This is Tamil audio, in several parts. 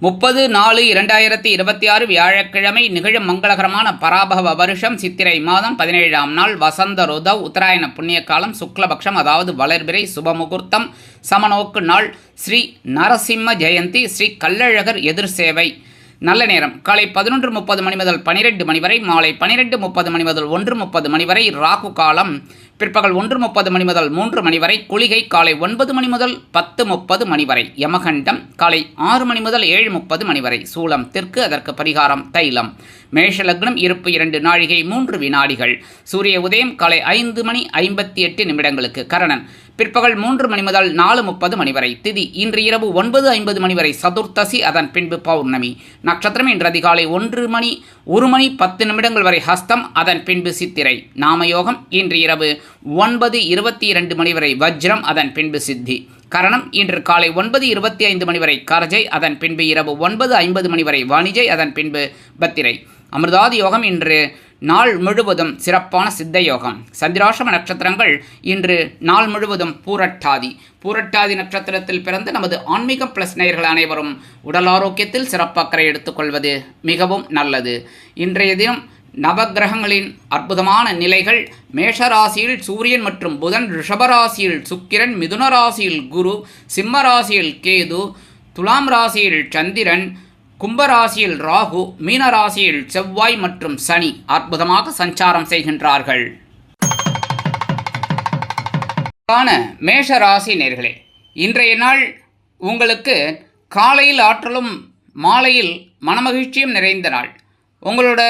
30-4-2026 வியாழக்கிழமை நிகழும் மங்களகரமான பராபவ வருஷம் சித்திரை மாதம் 17ஆம் நாள் வசந்த ருதவ் உத்தராயண புண்ணிய காலம் சுக்லபக்ஷம் அதாவது வளர்பிறை சுபமுகூர்த்தம் சமநோக்கு நாள் ஸ்ரீ நரசிம்ம ஜெயந்தி ஸ்ரீ கள்ளழகர் எதிர் சேவை. நல்ல நேரம் காலை 11:30 மணி முதல் 12 மணி வரை, மாலை 12:30 மணி முதல் 1:30 மணி வரை. ராகு காலம் பிற்பகல் 1:30 மணி முதல் 3 மணி வரை. குளிகை காலை 9 மணி முதல் 10:30 மணி வரை. யமகண்டம் காலை 6 மணி முதல் 7:30 மணி வரை. சூலம் தெற்கு, அதற்கு பரிகாரம் தைலம். மேஷ லக்னம் இருப்பு 2 நாழிகை 3 வினாடிகள். சூரிய உதயம் காலை 5:58 நிமிடங்களுக்கு. கரணன் பிற்பகல் 3 மணி முதல் 4:30 மணி வரை. திதி இன்று இரவு 9:50 மணி வரை சதுர்த்தசி, அதன் பின்பு பௌர்ணமி. நட்சத்திரம் இன்று அதிகாலை 1 மணி 10 நிமிடங்கள் வரை ஹஸ்தம், அதன் பின்பு சித்திரை. நாமயோகம் இன்று இரவு 9:22 மணி வரை வஜ்ரம், அதன் பின்பு சித்தி. கரணம் இன்று காலை 9:25 மணி வரை கரஜை, அதன் பின்பு இரவு 9:50 மணி வரை வாணிஜை, அதன் பின்பு பத்திரை. அமிர்தாதி யோகம் இன்று நாள் முழுவதும் சிறப்பான சித்த யோகம். சந்திராசிரம நட்சத்திரங்கள் இன்று நாள் முழுவதும் பூரட்டாதி நட்சத்திரத்தில் பிறந்த நமது ஆன்மீகம் பிளஸ் நேயர்கள் அனைவரும் உடல் ஆரோக்கியத்தில் சிறப்பக்கறை எடுத்துக்கொள்வது மிகவும் நல்லது. இன்றைய தினம் நவகிரகங்களின் அற்புதமான நிலைகள்: மேஷராசியில் சூரியன் மற்றும் புதன், ரிஷபராசியில் சுக்கிரன், மிதுன ராசியில் குரு, சிம்ம ராசியில் கேது, துலாம் ராசியில் சந்திரன், கும்பராசியில் ராகு, மீனராசியில் செவ்வாய் மற்றும் சனி அற்புதமாக சஞ்சாரம் செய்கின்றார்கள். மேஷ ராசி நேயர்களே, இன்றைய நாள் உங்களுக்கு காலையில் ஆற்றலும் மாலையில் மனமகிழ்ச்சியும் நிறைந்த நாள். உங்களோட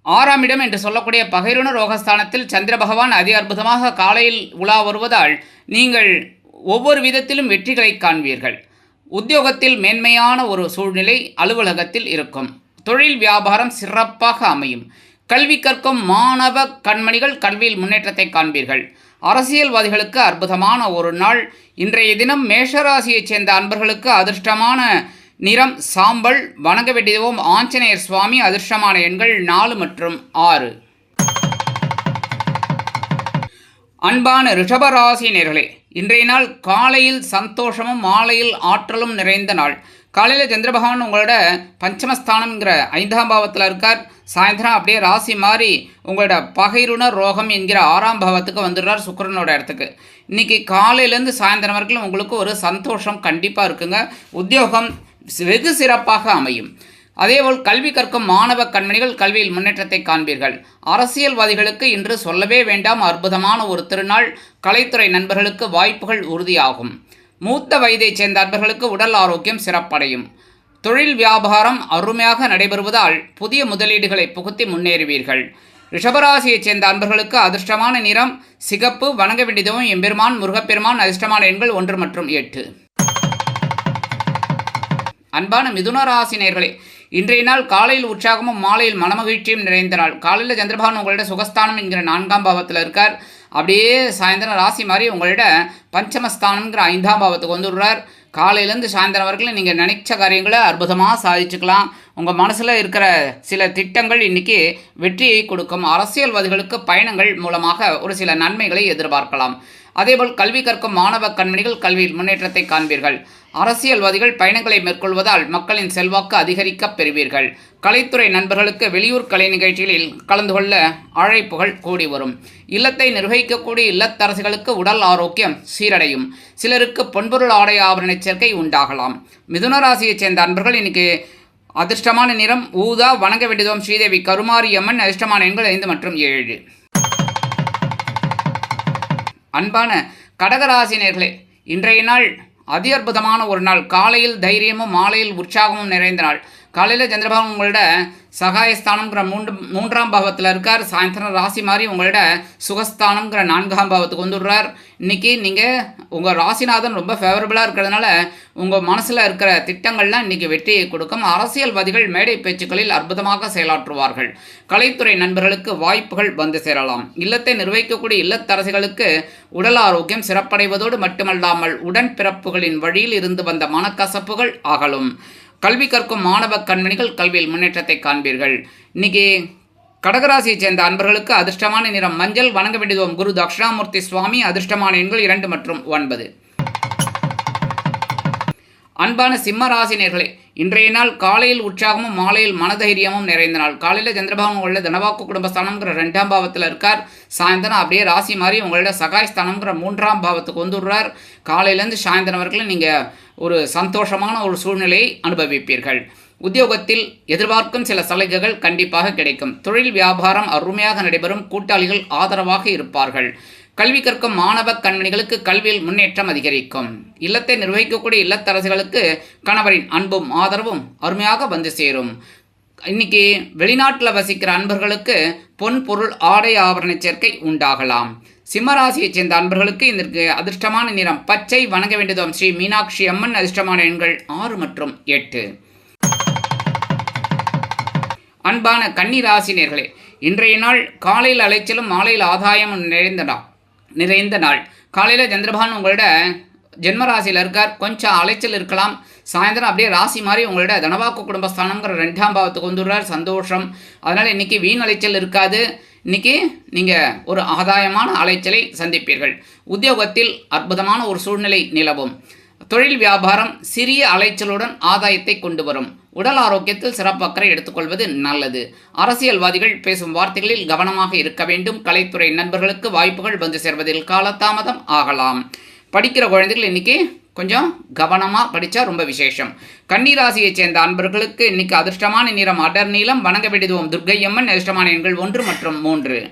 6ஆம் இடம் என்று சொல்லக்கூடிய பகைருண ரோகஸ்தானத்தில் சந்திர பகவான் அதி அற்புதமாக காலையில் உலா வருவதால் நீங்கள் ஒவ்வொரு விதத்திலும் வெற்றிகளை காண்பீர்கள். உத்தியோகத்தில் மேன்மையான ஒரு சூழ்நிலை அலுவலகத்தில் இருக்கும். தொழில் வியாபாரம் சிறப்பாக அமையும். கல்வி கற்கும் மாணவ கண்மணிகள் கல்வியில் முன்னேற்றத்தை காண்பீர்கள். அரசியல்வாதிகளுக்கு அற்புதமான ஒரு நாள். இன்றைய தினம் மேஷராசியைச் சேர்ந்த அன்பர்களுக்கு அதிர்ஷ்டமான நிறம் சாம்பல். வணங்க வேண்டியதும் ஆஞ்சநேயர் சுவாமி. அதிர்ஷ்டமான எண்கள் 4 மற்றும் 6. அன்பான ரிஷபராசி நேயர்களே, இன்றைய நாள் காலையில் சந்தோஷமும் மாலையில் ஆற்றலும் நிறைந்த நாள். காலையில் சந்திர பகவான் உங்களோட பஞ்சமஸ்தானம்ங்கிற 5ஆம் பாவத்தில் இருக்கார். சாயந்தரம் அப்படியே ராசி மாறி உங்களோட பகைருண ரோகம் என்கிற 6ஆம் பாவத்துக்கு வந்துடுறார், சுக்கிரனோட இடத்துக்கு. இன்றைக்கி காலையிலேருந்து சாயந்தரம் வரைக்கும் உங்களுக்கு ஒரு சந்தோஷம் கண்டிப்பாக இருக்குங்க. உத்தியோகம் வெகு சிறப்பாக அமையும். அதேபோல் கல்வி கற்கும் மாணவ கண்மணிகள் கல்வியில் முன்னேற்றத்தை காண்பீர்கள். அரசியல்வாதிகளுக்கு இன்று சொல்லவே வேண்டாம், அற்புதமான ஒரு திருநாள். கலைத்துறை நண்பர்களுக்கு வாய்ப்புகள் உறுதியாகும். மூத்த வயதைச் சேர்ந்த நண்பர்களுக்கு உடல் ஆரோக்கியம் சிறப்படையும். தொழில் வியாபாரம் அருமையாக நடைபெறுவதால் புதிய முதலீடுகளை புகுத்தி முன்னேறுவீர்கள். ரிஷபராசியைச் சேர்ந்த அன்பர்களுக்கு அதிர்ஷ்டமான நிறம் சிகப்பு. வணங்க வேண்டியதும் எம்பெருமான் முருகப்பெருமான். அதிர்ஷ்டமான எண்கள் 1 மற்றும் 8. அன்பான மிதுன ராசி நேயர்களே, இன்றைய நாள் காலையில் உற்சாகமும் மாலையில் மனமகிழ்ச்சியும் நிறைந்த நாள். காலையில் சந்திரபகவான் உங்களோட சுகஸ்தானம் என்கிற 4ஆம் பாவத்தில் இருக்கார். அப்படியே சாயந்தரம் ராசி மாதிரி உங்களோட பஞ்சமஸ்தானம்ங்கிற 5ஆம் பாவத்துக்கு வந்துடுறார். காலையிலேருந்து சாயந்தரம் வரைக்கும் நீங்கள் நினைச்ச காரியங்களை அற்புதமாக சாதிச்சுக்கலாம். உங்கள் மனசில் இருக்கிற சில திட்டங்கள் இன்றைக்கி வெற்றியை கொடுக்கும். அரசியல்வாதிகளுக்கு பயணங்கள் மூலமாக ஒரு சில நன்மைகளை எதிர்பார்க்கலாம். அதேபோல் கல்வி கற்கும் மாணவ கண்மணிகள் கல்வியில் முன்னேற்றத்தை காண்பீர்கள். அரசியல்வாதிகள் பயணங்களை மேற்கொள்வதால் மக்களின் செல்வாக்கு அதிகரிக்கப் பெறுவீர்கள். கலைத்துறை நண்பர்களுக்கு வெளியூர் கலை நிகழ்ச்சிகளில் கலந்து கொள்ள அழைப்புகள் கூடி வரும். இல்லத்தை நிர்வகிக்கக்கூடிய இல்லத்தரசிகளுக்கு உடல் ஆரோக்கியம் சீரடையும். சிலருக்கு பொன்பொருள் ஆடை ஆபரண சேர்க்கை உண்டாகலாம். மிதுன ராசியைச் சேர்ந்த அன்பர்கள் இன்னைக்கு அதிர்ஷ்டமான நிறம் ஊதா. வணங்க வேண்டியதும் ஸ்ரீதேவி கருமாரியம்மன். அதிர்ஷ்டமான எண்கள் 5 மற்றும் 7. அன்பான கடகராசி நேயர்களே, இன்றைய நாள் அதி அற்புதமான ஒரு நாள். காலையில் தைரியமும் மாலையில் உற்சாகமும் நிறைந்த நாள். காலையில் சந்திரபாபு உங்களோட சகாயஸ்தானம்ங்கிற 3ஆம் பாவத்தில் இருக்கார். சாயந்தரம் ராசி மாதிரி உங்களோட சுகஸ்தானம்ங்கிற 4ஆம் பாவத்துக்கு வந்துடுறார். இன்றைக்கி நீங்கள் உங்கள் ராசிநாதன் ரொம்ப ஃபேவரபுளாக இருக்கிறதுனால உங்கள் மனசில் இருக்கிற திட்டங்கள்லாம் இன்றைக்கி வெற்றியை கொடுக்கும். அரசியல்வாதிகள் மேடை பேச்சுக்களில் அற்புதமாக செயலாற்றுவார்கள். கலைத்துறை நண்பர்களுக்கு வாய்ப்புகள் வந்து சேரலாம். இல்லத்தை நிர்வகிக்கக்கூடிய இல்லத்தரசிகளுக்கு உடல் ஆரோக்கியம் சிறப்படைவதோடு மட்டுமல்லாமல் உடன்பிறப்புகளின் வழியில் இருந்து வந்த மனக்கசப்புகள் அகலும். கல்வி கற்கும் மாணவ கண்மணிகள் கல்வியில் முன்னேற்றத்தை காண்பீர்கள். இன்னைக்கு கடகராசியைச் சேர்ந்த அன்பர்களுக்கு அதிர்ஷ்டமான நிறம் மஞ்சள். வணங்க வேண்டியதும் குரு தட்சிணாமூர்த்தி சுவாமி. அதிர்ஷ்டமான எண்கள் 2 மற்றும் 9. அன்பான சிம்ம ராசினியர்களே, இன்றைய நாள் காலையில் உற்சாகமும் மாலையில் மனதைரியமும் நிறைந்த நாள். காலையில் சந்திரபகவான் உங்களோட தனவாக்கு குடும்பஸ்தானம்ங்கிற 2ஆம் பாவத்தில் இருக்கார். சாயந்தரம் அப்படியே ராசி மாதிரி உங்களோட சகாயஸ்தானம்ங்கிற 3ஆம் பாவத்துக்கு வந்துடுறார். காலையிலேருந்து சாயந்தரம் வரைக்கும் நீங்கள் ஒரு சந்தோஷமான ஒரு சூழ்நிலையை அனுபவிப்பீர்கள். உத்தியோகத்தில் எதிர்பார்க்கும் சில சலுகைகள் கண்டிப்பாக கிடைக்கும். தொழில் வியாபாரம் அருமையாக நடைபெறும். கூட்டாளிகள் ஆதரவாக இருப்பார்கள். கல்வி கற்கும் மாணவ கண்மணிகளுக்கு கல்வியில் முன்னேற்றம் அதிகரிக்கும். இல்லத்தை நிர்வகிக்கக்கூடிய இல்லத்தரசிகளுக்கு கணவரின் அன்பும் ஆதரவும் அருமையாக வந்து சேரும். இன்னைக்கு வெளிநாட்டில் வசிக்கிற அன்பர்களுக்கு பொன் பொருள் ஆடை ஆபரண சேர்க்கை உண்டாகலாம். சிம்மராசியைச் சேர்ந்த அன்பர்களுக்கு இதற்கு அதிர்ஷ்டமான நிறம் பச்சை. வணங்க வேண்டியதும் ஸ்ரீ மீனாட்சி அம்மன். அதிர்ஷ்டமான எண்கள் 6 மற்றும் 8. அன்பான கன்னி ராசினியர்களே, இன்றைய நாள் காலையில் அலைச்சலும் மாலையில் ஆதாயமும் நிறைந்த நாள். காலையில் சந்திரபகவான் உங்களோட ஜென்மராசியில் இருக்கார். கொஞ்சம் அலைச்சல் இருக்கலாம். சாயந்தரம் அப்படியே ராசி மாதிரி உங்களோட தனவாக்கு குடும்பஸ்தானங்கிற 2ஆம் பாவத்துக்கு வந்துடுறார். சந்தோஷம். அதனால் இன்றைக்கி வீண் அலைச்சல் இருக்காது. இன்றைக்கி நீங்கள் ஒரு ஆதாயமான அலைச்சலை சந்திப்பீர்கள். உத்தியோகத்தில் அற்புதமான ஒரு சூழ்நிலை நிலவும். தொழில் வியாபாரம் சிறிய அலைச்சலுடன் ஆதாயத்தை கொண்டு வரும். உடல் ஆரோக்கியத்தில் சிறப்பு அக்கறை எடுத்துக்கொள்வது நல்லது. அரசியல்வாதிகள் பேசும் வார்த்தைகளில் கவனமாக இருக்க வேண்டும். கலைத்துறை நண்பர்களுக்கு வாய்ப்புகள் வந்து சேர்வதில் காலதாமதம் ஆகலாம். படிக்கிற குழந்தைகள் இன்றைக்கி கொஞ்சம் கவனமாக படித்தா ரொம்ப விசேஷம். கன்னிராசியைச் சேர்ந்த அன்பர்களுக்கு இன்றைக்கி அதிர்ஷ்டமான நிறம் அடர் நீளம். வணங்க வேண்டியதும் துர்க்கையம்மன். அதிர்ஷ்டமான எண்கள் 1 மற்றும் 3.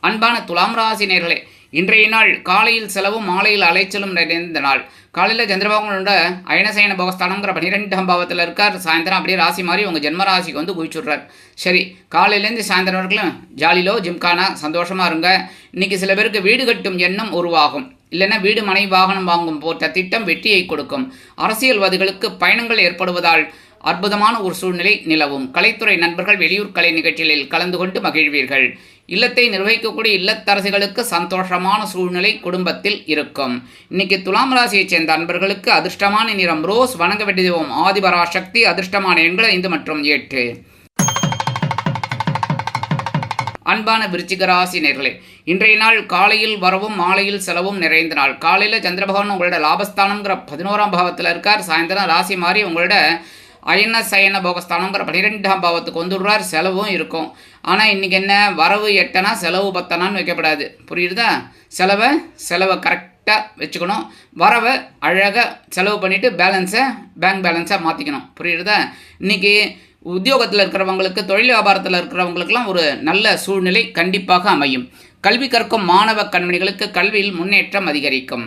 அன்பான துலாம் ராசி நேயர்களே, இன்றைய நாள் காலையில் செலவும் மாலையில் அலைச்சலும் நிறைந்த நாள். காலையில் சந்திரபாபுனோட அயனசயன போகஸ்தானங்கிற 12ஆம் பாவத்தில் இருக்கார். சாயந்தரம் அப்படியே ராசி மாதிரி உங்கள் ஜென்மராசிக்கு வந்து குவிச்சுட்றார். சரி, காலையிலேருந்து சாயந்தரம் வரைக்கும் ஜாலிலோ ஜிம்கானா சந்தோஷமாக இருங்க. இன்றைக்கி சில பேருக்கு வீடு கட்டும் எண்ணம் உருவாகும். இல்லைன்னா வீடு மனை வாகனம் வாங்கும் போட்ட திட்டம் வெற்றியை கொடுக்கும். அரசியல்வாதிகளுக்கு பயணங்கள் ஏற்படுவதால் அற்புதமான ஒரு சூழ்நிலை நிலவும். கலைத்துறை நண்பர்கள் வெளியூர் கலை நிகழ்ச்சிகளில் கலந்து கொண்டு மகிழ்வீர்கள். இல்லத்தை நிர்வகிக்கக்கூடிய இல்லத்தரசிகளுக்கு சந்தோஷமான சூழ்நிலை குடும்பத்தில் இருக்கும். இன்னைக்கு துலாம் ராசியைச் சேர்ந்த அன்பர்களுக்கு அதிர்ஷ்டமான நிறம் ரோஸ். வணங்க வேண்டியதும் ஆதிபராசக்தி. அதிர்ஷ்டமான எண்கள் 5 மற்றும் 8. அன்பான விருச்சிக ராசி நேயர்களே, இன்றைய நாள் காலையில் வரவும் மாலையில் செலவும் நிறைந்த நாள். காலையில் சந்திரபகவான் உங்களோட லாபஸ்தானங்கிற 11ஆம் பாவத்தில் இருக்கார். சாயந்தரம் ராசி மாதிரி உங்களோட அயன சயன போகஸ்தானங்கிற 12ஆம் பாவத்துக்கு வந்துடுறார். செலவும் இருக்கும். ஆனால் இன்றைக்கி என்ன, வரவு 8 செலவு 10 வைக்கப்படாது. புரியுதா? செலவை கரெக்டாக வச்சுக்கணும். வரவை அழகாக செலவு பண்ணிவிட்டு பேங்க் பேலன்ஸாக மாற்றிக்கணும். புரியுதா? இன்றைக்கி உத்தியோகத்தில் இருக்கிறவங்களுக்கு, தொழில் வியாபாரத்தில் இருக்கிறவங்களுக்கெல்லாம் ஒரு நல்ல சூழ்நிலை கண்டிப்பாக அமையும். கல்வி கற்கும் மாணவ கண்மணிகளுக்கு கல்வியில் முன்னேற்றம் அதிகரிக்கும்.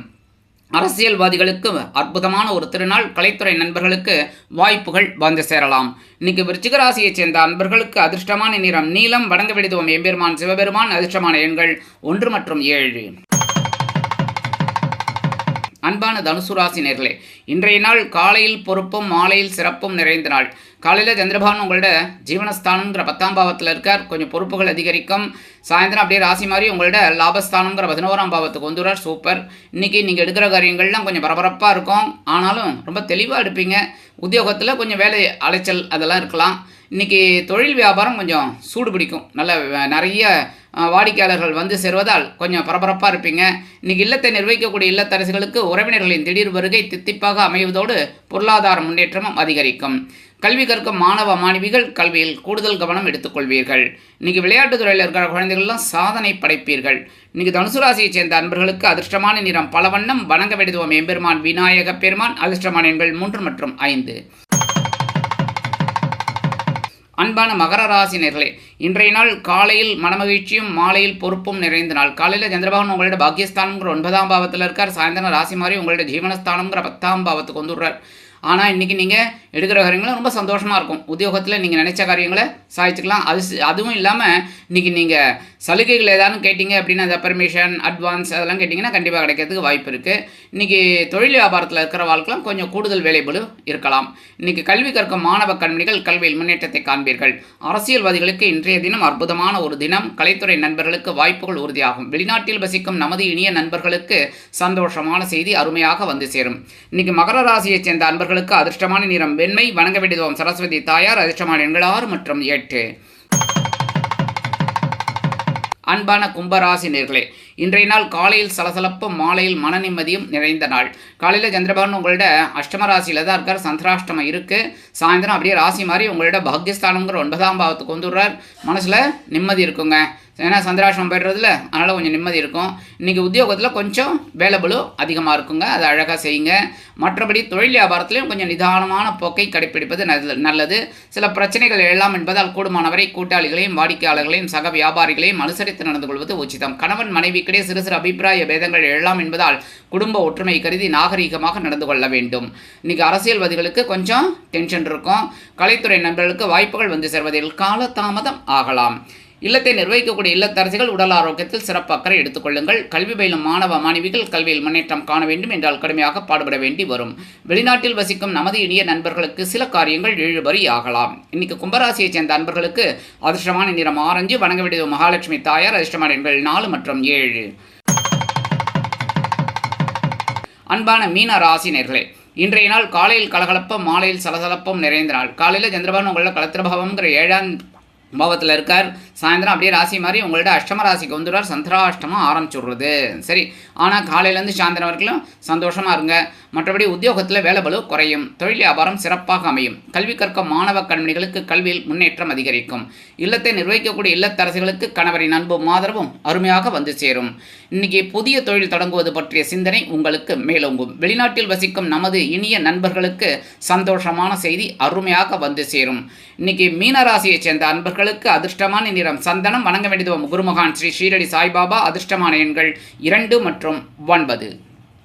அரசியல்வாதிகளுக்கு அற்புதமான ஒரு திருநாள். கலைத்துறை நண்பர்களுக்கு வாய்ப்புகள் வந்து சேரலாம். இன்னைக்கு விருச்சிக ராசியைச் சேர்ந்த அன்பர்களுக்கு அதிர்ஷ்டமான நிறம் நீலம். வணங்க வேண்டியதும் எம்பெருமான் சிவபெருமான். அதிர்ஷ்டமான எண்கள் 1 மற்றும் 7. அன்பான தனுசு ராசி நேயர்களே, இன்றைய நாள் காலையில் பொறுப்பும் மாலையில் சிறப்பும் நிறைந்த நாள். காலையில் சந்திரபகவான் உங்களோட ஜீவனஸ்தானங்கிற 10ஆம் பாவத்தில் இருக்கார். கொஞ்சம் பொறுப்புகள் அதிகரிக்கும். சாயந்தரம் அப்படியே ராசி மாதிரி உங்களோட லாபஸ்தானங்கிற 11ஆம் பாவத்துக்கு வந்துடுறார். சூப்பர். இன்றைக்கி நீங்கள் எடுக்கிற காரியங்கள்லாம் கொஞ்சம் பரபரப்பாக இருக்கும். ஆனாலும் ரொம்ப தெளிவாக எடுப்பீங்க. உத்தியோகத்தில் கொஞ்சம் வேலை அலைச்சல் அதெல்லாம் இருக்கலாம். இன்றைக்கி தொழில் வியாபாரம் கொஞ்சம் சூடு பிடிக்கும். நிறைய வாடிக்கையாளர்கள் வந்து சேருவதால் கொஞ்சம் பரபரப்பாக இருப்பீங்க. இன்றைக்கி இல்லத்தை நிர்வகிக்கக்கூடிய இல்லத்தரசிகளுக்கு உறவினர்களின் திடீர் வருகை தித்திப்பாக அமைவதோடு பொருளாதார முன்னேற்றமும் அதிகரிக்கும். கல்வி கற்கும் மாணவ மாணவிகள் கல்வியில் கூடுதல் கவனம் எடுத்துக்கொள்வீர்கள். இன்றைக்கி விளையாட்டுத் துறையில் இருக்கிற குழந்தைகள்லாம் சாதனை படைப்பீர்கள். இன்றைக்கி தனுசு ராசியைச் சேர்ந்த அன்பர்களுக்கு அதிர்ஷ்டமான நிறம் பல வண்ணம். வணங்க வேண்டியதும் எம்பெருமான் விநாயக பெருமான். அதிர்ஷ்டமான எண்கள் 3 மற்றும் 5. அன்பான மகர ராசி நேயர்களே, இன்றைய நாள் காலையில் மனமகிழ்ச்சியும் மாலையில் பொறுப்பும் நிறைந்த நாள். காலையில் சந்திரபகவான் உங்களோட பாக்கியஸ்தானங்கிற 9ஆம் பாவத்தில் இருக்கார். சாயந்தரம் ராசி மாதிரி உங்களோட ஜீவனஸ்தானங்கிற 10ஆம் பாவத்துக்கு வந்துடுறார். ஆனால் இன்றைக்கி நீங்கள் எடுக்கிற காரியங்களும் ரொம்ப சந்தோஷமாக இருக்கும். உத்தியோகத்தில் நீங்கள் நினைச்ச காரியங்களை சாதிச்சுக்கலாம். அதுவும் இல்லாமல் இன்றைக்கி நீங்கள் சலுகைகள் ஏதாவது கேட்டிங்க அப்படின்னா, அந்த பெர்மிஷன் அட்வான்ஸ் அதெல்லாம் கேட்டிங்கன்னா கண்டிப்பாக கிடைக்கிறதுக்கு வாய்ப்பு இருக்குது. இன்றைக்கி தொழில் வியாபாரத்தில் இருக்கிற வாழ்க்கைலாம் கொஞ்சம் கூடுதல் வேலைபளு இருக்கலாம். இன்றைக்கி கல்வி கற்கும் மாணவ கண்மணிகள் கல்வியில் முன்னேற்றத்தை காண்பீர்கள். அரசியல்வாதிகளுக்கு இன்றைய தினம் அற்புதமான ஒரு தினம். கலைத்துறை நண்பர்களுக்கு வாய்ப்புகள் உறுதியாகும். வெளிநாட்டில் வசிக்கும் நமது இனிய நண்பர்களுக்கு சந்தோஷமான செய்தி அருமையாக வந்து சேரும். இன்றைக்கி மகர ராசியைச் சேர்ந்த அன்பர்களுக்கு அதிர்ஷ்டமான நிறம் வெண்மை. வணங்க வேண்டியதும் சரஸ்வதி தாயார். அதிர்ஷ்டமான எண்கள் 6 மற்றும் 8. அன்பான கும்பராசி நேயர்களே, இன்றைய நாள் காலையில் சலசலப்பும் மாலையில் மன நிம்மதியும் நிறைந்த நாள். காலையில் சந்திரபகவான் உங்களோட அஷ்டம ராசியில் தான் இருக்கார், சந்திராஷ்டமம் இருக்குது. சாயந்தரம் அப்படியே ராசி மாதிரி உங்களோட பாக்யஸ்தானங்கிற 9ஆம் பாவத்துக்கு வந்துடுறார். மனசில் நிம்மதி இருக்குங்க. ஏன்னா சந்திராஷ்டிரமம் போய்டுறதுல அதனால் கொஞ்சம் நிம்மதி இருக்கும். இன்றைக்கி உத்தியோகத்தில் கொஞ்சம் வேலைபளு அதிகமாக இருக்குங்க, அதை அழகாக செய்யுங்க. மற்றபடி தொழில் வியாபாரத்திலையும் கொஞ்சம் நிதானமான போக்கை கடைப்பிடிப்பது நல்லது. சில பிரச்சனைகள் எழலாம் என்பதால் கூடுமானவரை கூட்டாளிகளையும் வாடிக்கையாளர்களையும் சக வியாபாரிகளையும் அனுசரித்து நடந்து கொள்வது உச்சிதம். கணவன் மனைவிக்கிடையே சிறு சிறு அபிப்பிராய பேதங்கள் எழலாம் என்பதால் குடும்ப ஒற்றுமை கருதி நாகரீகமாக நடந்து கொள்ள வேண்டும். இன்றைக்கி அரசியல்வாதிகளுக்கு கொஞ்சம் டென்ஷன் இருக்கும். கலைத்துறை நண்பர்களுக்கு வாய்ப்புகள் வந்து சேர்வதில் காலதாமதம் ஆகலாம். இல்லத்தை நிர்வகிக்கக்கூடிய இல்லத்தரசிகள் உடல் ஆரோக்கியத்தில் சிறப்பு அக்கறை எடுத்துக்கொள்ளுங்கள். கல்வி பயிலும் மாணவ மாணவிகள் கல்வியில் முன்னேற்றம் காண வேண்டும் என்றால் கடுமையாக பாடுபட வேண்டி வரும். வெளிநாட்டில் வசிக்கும் நமது இனிய நண்பர்களுக்கு சில காரியங்கள் இழுபறி ஆகலாம். இன்னைக்கு கும்பராசியைச் சேர்ந்த நண்பர்களுக்கு அதிர்ஷ்டமான நிறம் ஆரஞ்சு. வணங்க வேண்டிய மகாலட்சுமி தாயார். அதிர்ஷ்டமான எண்கள் 4 மற்றும் 7. அன்பான மீன ராசி நேயர்களே, இன்றைய நாள் காலையில் கலகலப்பும் மாலையில் சலசலப்பும் நிறைந்த நாள். காலையில் சந்திரபகவான் உங்களோட கலத்திரபாவம்ங்கிற 7ஆம் பாவத்தில் இருக்கார். சாயந்தரம் அப்படியே ராசி மாதிரி உங்களோட அஷ்டம ராசிக்கு வந்துடுவார். சந்திராஷ்டமம் ஆரம்பிச்சுடுறது. சரி, ஆனால் காலையிலேருந்து சாயந்தரம் வரைக்கும் சந்தோஷமாக இருங்க. மற்றபடி உத்தியோகத்தில் வேலைபளு குறையும். தொழில் வியாபாரம் சிறப்பாக அமையும். கல்வி கற்கும் மாணவ கண்மணிகளுக்கு கல்வியில் முன்னேற்றம் அதிகரிக்கும். இல்லத்தை நிர்வகிக்கக்கூடிய இல்லத்தரசிகளுக்கு கணவரின் அன்பும் ஆதரவும் அருமையாக வந்து சேரும். இன்னைக்கு புதிய தொழில் தொடங்குவது பற்றிய சிந்தனை உங்களுக்கு மேலோங்கும். வெளிநாட்டில் வசிக்கும் நமது இனிய நண்பர்களுக்கு சந்தோஷமான செய்தி அருமையாக வந்து சேரும். இன்னைக்கு மீனராசியைச் சேர்ந்த அன்பர்களுக்கு அதிர்ஷ்டமான நிறம் சந்தனம். வணங்க வேண்டியது குருமகான் ஸ்ரீ ஷீரடி சாய்பாபா. அதிர்ஷ்டமான எண்கள் 2 மற்றும் 9.